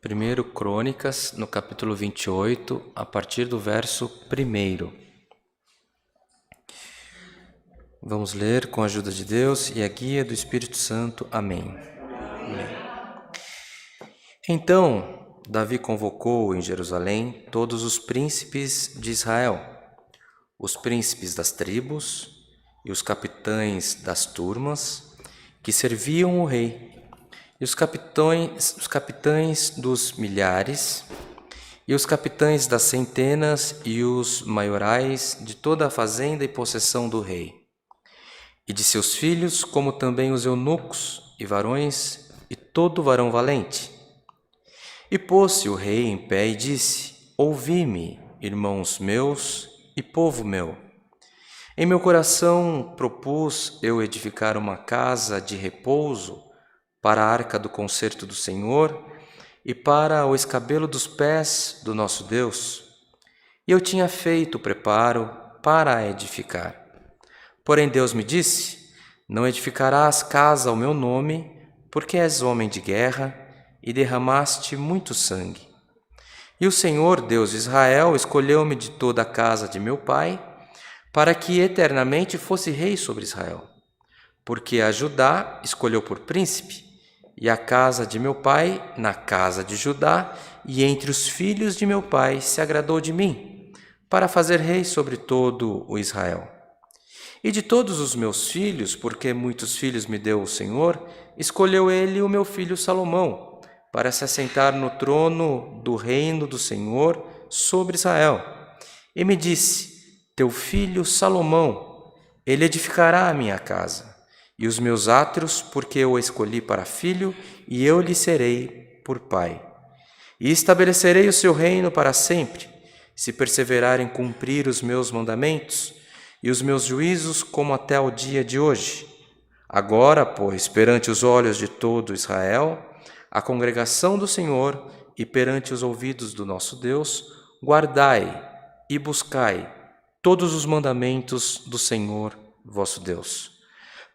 1 Crônicas, no capítulo 28, a partir do verso 1. Vamos ler com a ajuda de Deus e a guia do Espírito Santo. Amém. Então, Davi convocou em Jerusalém todos os príncipes de Israel, os príncipes das tribos e os capitães das turmas que serviam o rei, e os capitães dos milhares, e os capitães das centenas e os maiorais de toda a fazenda e possessão do rei, e de seus filhos, como também os eunucos e varões, e todo varão valente. E pôs-se o rei em pé e disse: Ouvi-me, irmãos meus e povo meu. Em meu coração propus eu edificar uma casa de repouso para a arca do concerto do Senhor e para o escabelo dos pés do nosso Deus. E eu tinha feito o preparo para a edificar. Porém Deus me disse: Não edificarás casa ao meu nome, porque és homem de guerra e derramaste muito sangue. E o Senhor, Deus de Israel, escolheu-me de toda a casa de meu pai, para que eternamente fosse rei sobre Israel. Porque a Judá escolheu por príncipe, e a casa de meu pai na casa de Judá, e entre os filhos de meu pai se agradou de mim, para fazer rei sobre todo o Israel. E de todos os meus filhos, porque muitos filhos me deu o Senhor, escolheu ele o meu filho Salomão, para se assentar no trono do reino do Senhor sobre Israel. E me disse: Teu filho Salomão, ele edificará a minha casa e os meus átrios, porque eu o escolhi para filho, e eu lhe serei por pai. E estabelecerei o seu reino para sempre, se perseverar em cumprir os meus mandamentos e os meus juízos, como até o dia de hoje. Agora, pois, perante os olhos de todo Israel, a congregação do Senhor, e perante os ouvidos do nosso Deus, guardai e buscai todos os mandamentos do Senhor vosso Deus,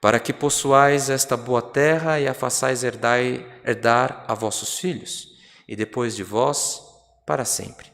para que possuais esta boa terra e a façais herdar a vossos filhos, e depois de vós, para sempre.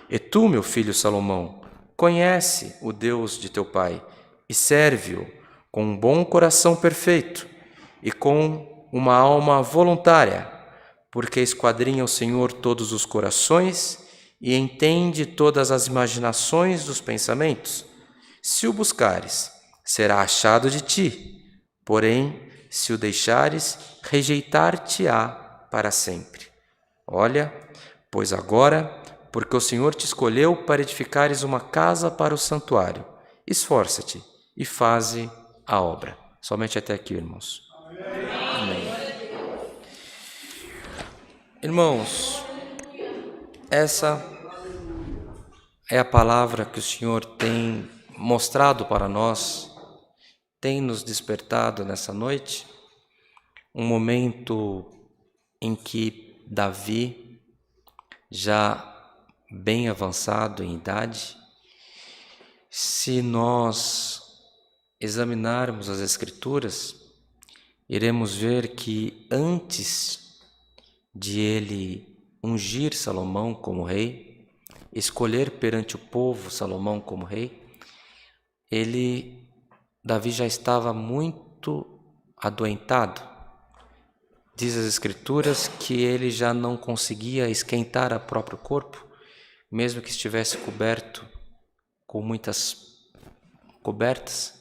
E tu, meu filho Salomão, conhece o Deus de teu pai, e serve-o com um bom coração perfeito, e com uma alma voluntária, porque esquadrinha o Senhor todos os corações, e entende todas as imaginações dos pensamentos. Se o buscares, será achado de ti. Porém, se o deixares, rejeitar-te-á para sempre. Olha, pois agora, porque o Senhor te escolheu para edificares uma casa para o santuário, esforça-te e faze a obra. Somente até aqui, irmãos. Amém. Irmãos, essa é a palavra que o Senhor tem mostrado para nós, tem nos despertado nessa noite, um momento em que Davi, já bem avançado em idade, se nós examinarmos as Escrituras, iremos ver que antes de ele ungir Salomão como rei, escolher perante o povo Salomão como rei, Davi já estava muito adoentado. Diz as Escrituras que ele já não conseguia esquentar o próprio corpo, mesmo que estivesse coberto com muitas cobertas,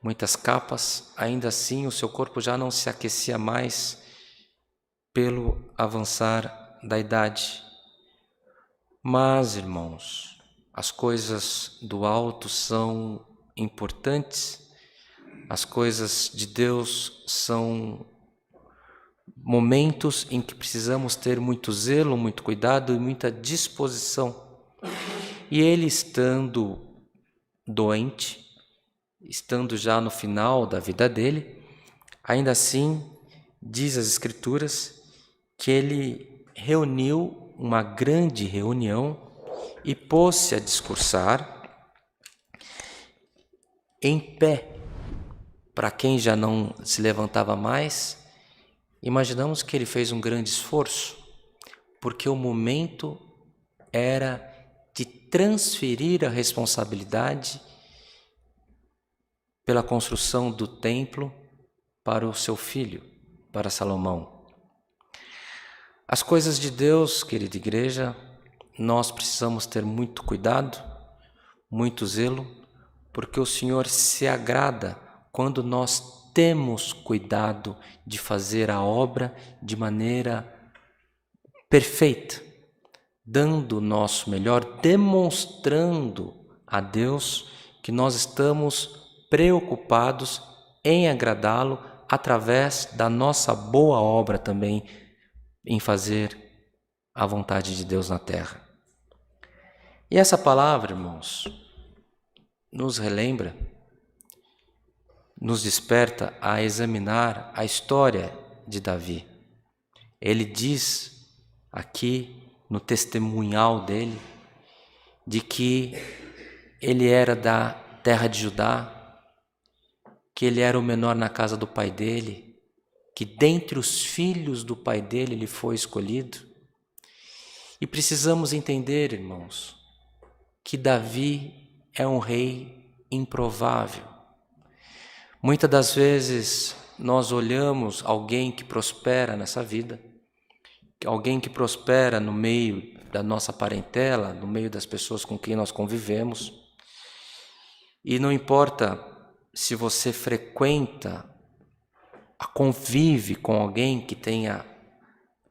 muitas capas, ainda assim o seu corpo já não se aquecia mais pelo avançar da idade. Mas, irmãos, as coisas do alto são importantes, as coisas de Deus são momentos em que precisamos ter muito zelo, muito cuidado e muita disposição. E ele, estando doente, estando já no final da vida dele, ainda assim, diz as Escrituras, que ele reuniu uma grande reunião e pôs-se a discursar em pé. Para quem já não se levantava mais, imaginamos que ele fez um grande esforço, porque o momento era de transferir a responsabilidade pela construção do templo para o seu filho, para Salomão. As coisas de Deus, querida igreja, nós precisamos ter muito cuidado, muito zelo, porque o Senhor se agrada quando nós temos cuidado de fazer a obra de maneira perfeita, dando o nosso melhor, demonstrando a Deus que nós estamos preocupados em agradá-lo através da nossa boa obra também em fazer a vontade de Deus na terra. E essa palavra, irmãos, nos relembra, nos desperta a examinar a história de Davi. Ele diz aqui no testemunhal dele de que ele era da terra de Judá, que ele era o menor na casa do pai dele, que dentre os filhos do pai dele ele foi escolhido. E precisamos entender, irmãos, que Davi é um rei improvável. Muitas das vezes nós olhamos alguém que prospera nessa vida, alguém que prospera no meio da nossa parentela, no meio das pessoas com quem nós convivemos, e não importa se você frequenta, convive com alguém que tenha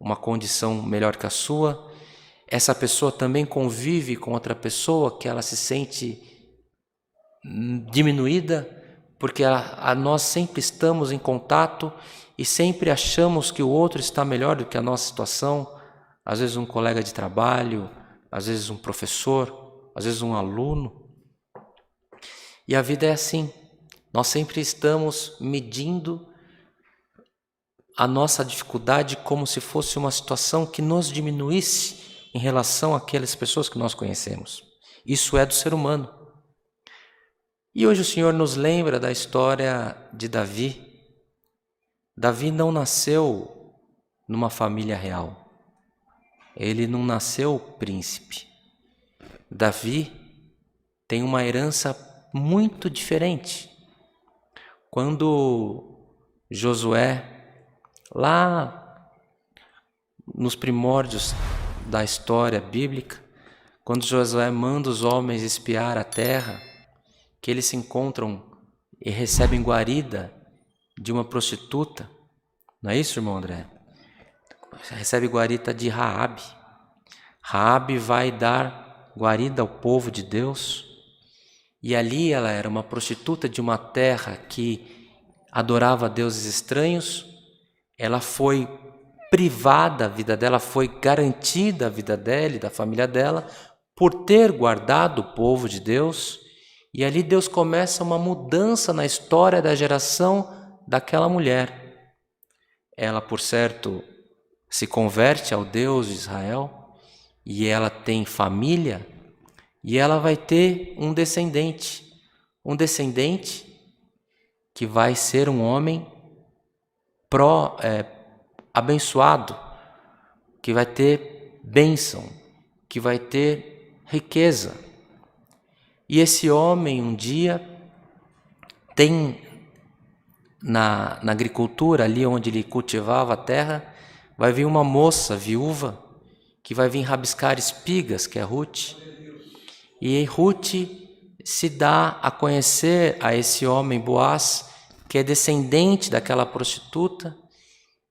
uma condição melhor que a sua, essa pessoa também convive com outra pessoa que ela se sente diminuída, porque nós sempre estamos em contato e sempre achamos que o outro está melhor do que a nossa situação, às vezes um colega de trabalho, às vezes um professor, às vezes um aluno. E a vida é assim, nós sempre estamos medindo a nossa dificuldade como se fosse uma situação que nos diminuísse em relação àquelas pessoas que nós conhecemos. Isso é do ser humano. E hoje o Senhor nos lembra da história de Davi. Davi não nasceu numa família real. Ele não nasceu príncipe. Davi tem uma herança muito diferente. Quando Josué, lá nos primórdios da história bíblica, quando Josué manda os homens espiar a terra, que eles se encontram e recebem guarida de uma prostituta, não é isso, irmão André? Recebe guarida de Raabe. Raabe vai dar guarida ao povo de Deus, e ali ela era uma prostituta de uma terra que adorava deuses estranhos. Ela foi privada, a vida dela foi garantida, a vida dela e da família dela, por ter guardado o povo de Deus. E ali Deus começa uma mudança na história da geração daquela mulher. Ela, por certo, se converte ao Deus de Israel e ela tem família e ela vai ter um descendente que vai ser um homem abençoado, que vai ter bênção, que vai ter riqueza. E esse homem um dia tem na agricultura, ali onde ele cultivava a terra, vai vir uma moça viúva que vai vir rabiscar espigas, que é Ruth. E Ruth se dá a conhecer a esse homem Boaz, que é descendente daquela prostituta,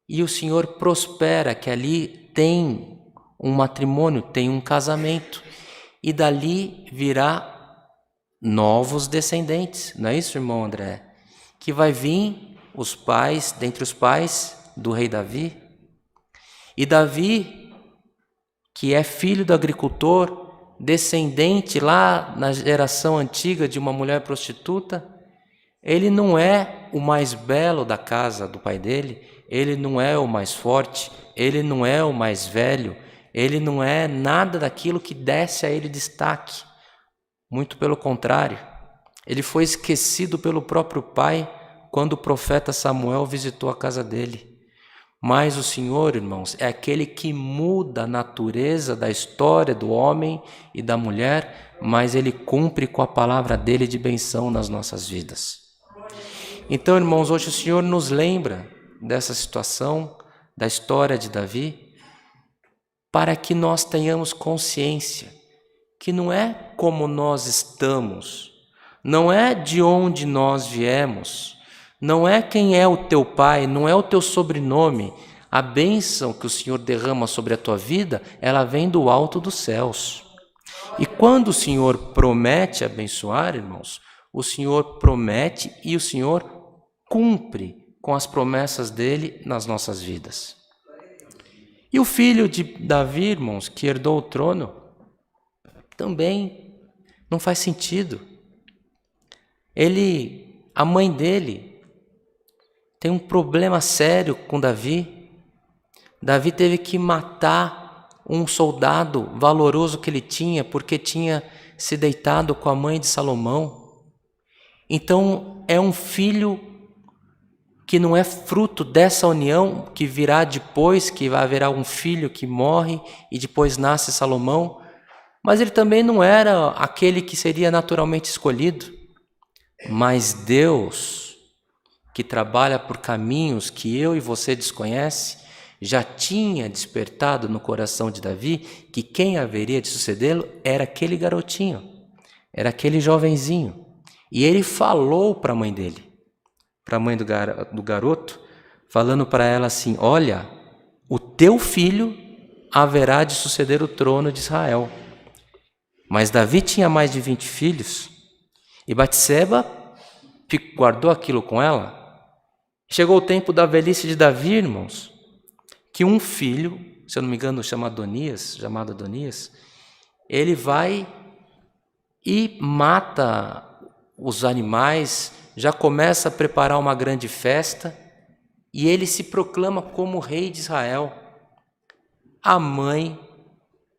e o Senhor prospera, que ali tem um matrimônio, tem um casamento, e dali virá novos descendentes, não é isso, irmão André? Que vai vir os pais, dentre os pais do rei Davi. E Davi, que é filho do agricultor, descendente lá na geração antiga de uma mulher prostituta, ele não é o mais belo da casa do pai dele, ele não é o mais forte, ele não é o mais velho, ele não é nada daquilo que desse a ele destaque. Muito pelo contrário, ele foi esquecido pelo próprio pai quando o profeta Samuel visitou a casa dele. Mas o Senhor, irmãos, é aquele que muda a natureza da história do homem e da mulher, mas Ele cumpre com a palavra dEle de benção nas nossas vidas. Então, irmãos, hoje o Senhor nos lembra dessa situação, da história de Davi, para que nós tenhamos consciência que não é como nós estamos, não é de onde nós viemos, não é quem é o teu pai, não é o teu sobrenome. A bênção que o Senhor derrama sobre a tua vida, ela vem do alto dos céus. E quando o Senhor promete abençoar, irmãos, o Senhor promete e o Senhor cumpre com as promessas dele nas nossas vidas. E o filho de Davi, irmãos, que herdou o trono, também não faz sentido. A mãe dele tem um problema sério com Davi. Davi teve que matar um soldado valoroso que ele tinha, porque tinha se deitado com a mãe de Salomão. Então é um filho que não é fruto dessa união, que virá depois, que vai haver um filho que morre e depois nasce Salomão. Mas ele também não era aquele que seria naturalmente escolhido. Mas Deus, que trabalha por caminhos que eu e você desconhece, já tinha despertado no coração de Davi que quem haveria de sucedê-lo era aquele garotinho, era aquele jovenzinho. E ele falou para a mãe dele, para a mãe do garoto, falando para ela assim: olha, o teu filho haverá de suceder o trono de Israel. Mas Davi tinha mais de 20 filhos, e Batseba guardou aquilo com ela. Chegou o tempo da velhice de Davi, irmãos, que um filho, se eu não me engano, chamado Adonias, ele vai e mata os animais, já começa a preparar uma grande festa, e ele se proclama como rei de Israel. A mãe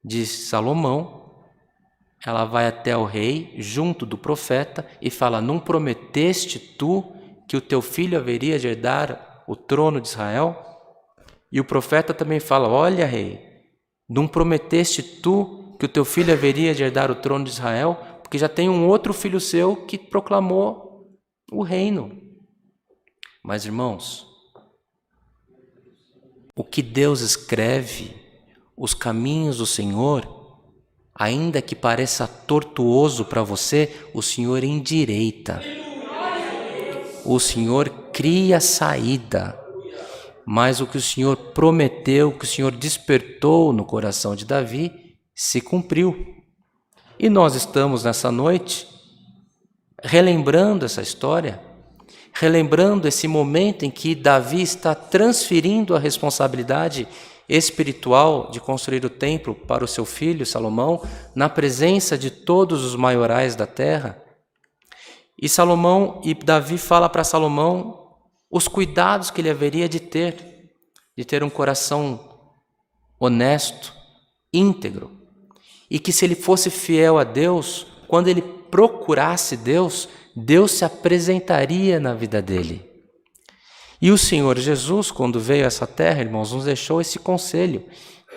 de Salomão, ela vai até o rei, junto do profeta, e fala: não prometeste tu que o teu filho haveria de herdar o trono de Israel? E o profeta também fala: olha, rei, não prometeste tu que o teu filho haveria de herdar o trono de Israel? Porque já tem um outro filho seu que proclamou o reino. Mas, irmãos, o que Deus escreve, os caminhos do Senhor, ainda que pareça tortuoso para você, o Senhor endireita. O Senhor cria saída. Mas o que o Senhor prometeu, o que o Senhor despertou no coração de Davi, se cumpriu. E nós estamos nessa noite relembrando essa história, relembrando esse momento em que Davi está transferindo a responsabilidade espiritual de construir o templo para o seu filho Salomão, na presença de todos os maiorais da terra. E Davi fala para Salomão os cuidados que ele haveria de ter um coração honesto, íntegro, e que se ele fosse fiel a Deus, quando ele procurasse Deus, Deus se apresentaria na vida dele. E o Senhor Jesus, quando veio a essa terra, irmãos, nos deixou esse conselho,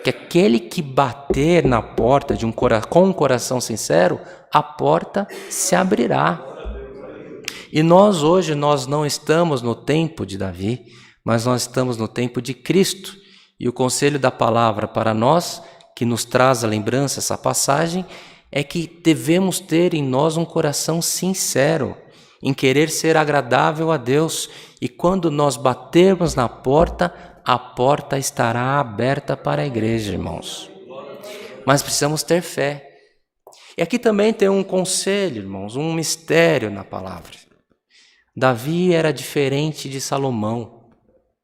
que aquele que bater na porta com um coração sincero, a porta se abrirá. E hoje nós não estamos no tempo de Davi, mas nós estamos no tempo de Cristo. E o conselho da palavra para nós, que nos traz a lembrança essa passagem, é que devemos ter em nós um coração sincero, em querer ser agradável a Deus. E quando nós batermos na porta, a porta estará aberta para a igreja, irmãos. Mas precisamos ter fé. E aqui também tem um conselho, irmãos, um mistério na palavra. Davi era diferente de Salomão,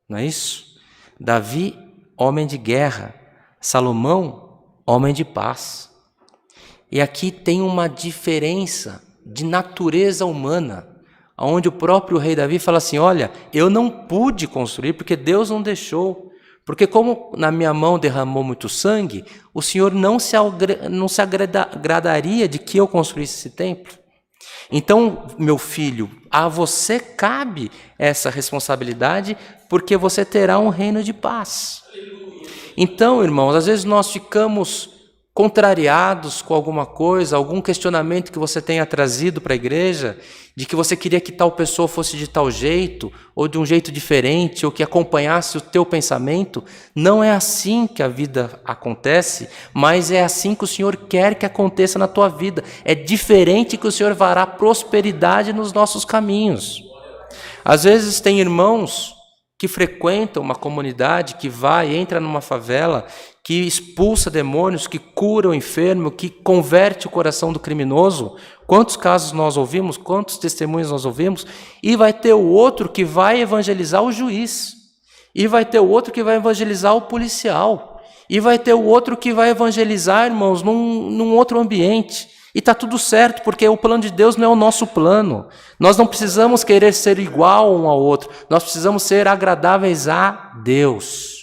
não é isso? Davi, homem de guerra. Salomão, homem de paz. E aqui tem uma diferença de natureza humana, onde o próprio rei Davi fala assim: olha, eu não pude construir porque Deus não deixou. Porque como na minha mão derramou muito sangue, o Senhor não se agradaria de que eu construísse esse templo. Então, meu filho, a você cabe essa responsabilidade, porque você terá um reino de paz. Então, irmãos, às vezes nós ficamos contrariados com alguma coisa, algum questionamento que você tenha trazido para a igreja, de que você queria que tal pessoa fosse de tal jeito, ou de um jeito diferente, ou que acompanhasse o teu pensamento. Não é assim que a vida acontece, mas é assim que o Senhor quer que aconteça na tua vida. É diferente que o Senhor fará prosperidade nos nossos caminhos. Às vezes tem irmãos que frequentam uma comunidade, que vai, entra numa favela, que expulsa demônios, que cura o enfermo, que converte o coração do criminoso. Quantos casos nós ouvimos, quantos testemunhos nós ouvimos? E vai ter o outro que vai evangelizar o juiz. E vai ter o outro que vai evangelizar o policial. E vai ter o outro que vai evangelizar, irmãos, num outro ambiente. E está tudo certo, porque o plano de Deus não é o nosso plano. Nós não precisamos querer ser igual um ao outro. Nós precisamos ser agradáveis a Deus.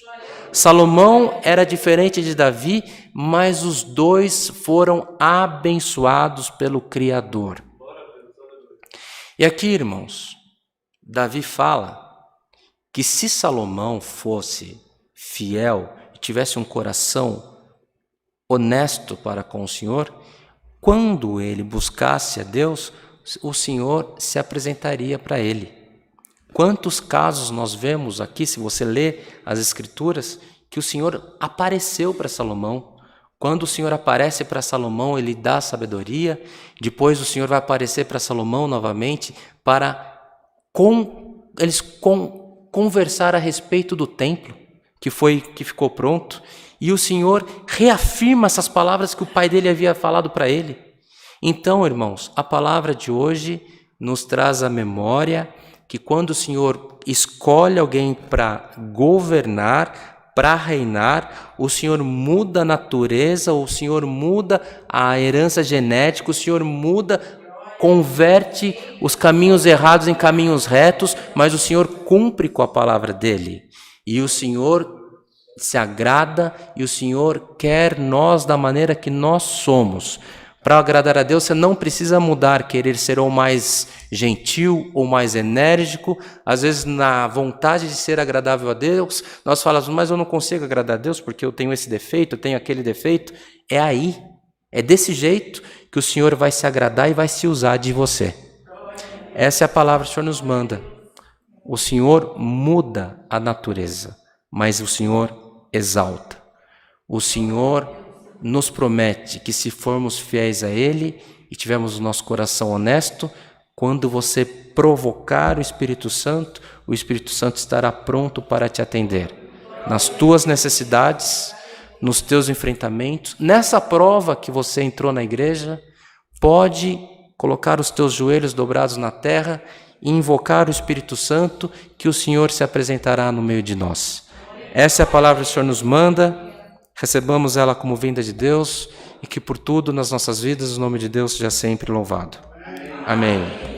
Salomão era diferente de Davi, mas os dois foram abençoados pelo Criador. E aqui, irmãos, Davi fala que se Salomão fosse fiel e tivesse um coração honesto para com o Senhor, quando ele buscasse a Deus, o Senhor se apresentaria para ele. Quantos casos nós vemos aqui, se você lê as Escrituras, que o Senhor apareceu para Salomão. Quando o Senhor aparece para Salomão, ele dá sabedoria. Depois o Senhor vai aparecer para Salomão novamente para eles conversar a respeito do templo que ficou pronto. E o Senhor reafirma essas palavras que o pai dele havia falado para ele. Então, irmãos, a palavra de hoje nos traz a memória que quando o Senhor escolhe alguém para governar, para reinar, o Senhor muda a natureza, o Senhor muda a herança genética, o Senhor converte os caminhos errados em caminhos retos, mas o Senhor cumpre com a palavra dele. E o Senhor se agrada e o Senhor quer nós da maneira que nós somos. Para agradar a Deus, você não precisa mudar, querer ser ou mais gentil ou mais enérgico. Às vezes, na vontade de ser agradável a Deus, nós falamos, mas eu não consigo agradar a Deus porque eu tenho esse defeito, eu tenho aquele defeito. É aí, é desse jeito que o Senhor vai se agradar e vai se usar de você. Essa é a palavra que o Senhor nos manda. O Senhor muda a natureza, mas o Senhor exalta. O Senhor nos promete que se formos fiéis a Ele e tivermos o nosso coração honesto, quando você provocar o Espírito Santo estará pronto para te atender. Nas tuas necessidades, nos teus enfrentamentos, nessa prova que você entrou na igreja, pode colocar os teus joelhos dobrados na terra e invocar o Espírito Santo, que o Senhor se apresentará no meio de nós. Essa é a palavra que o Senhor nos manda. Recebamos ela como vinda de Deus e que por tudo nas nossas vidas o nome de Deus seja sempre louvado. Amém.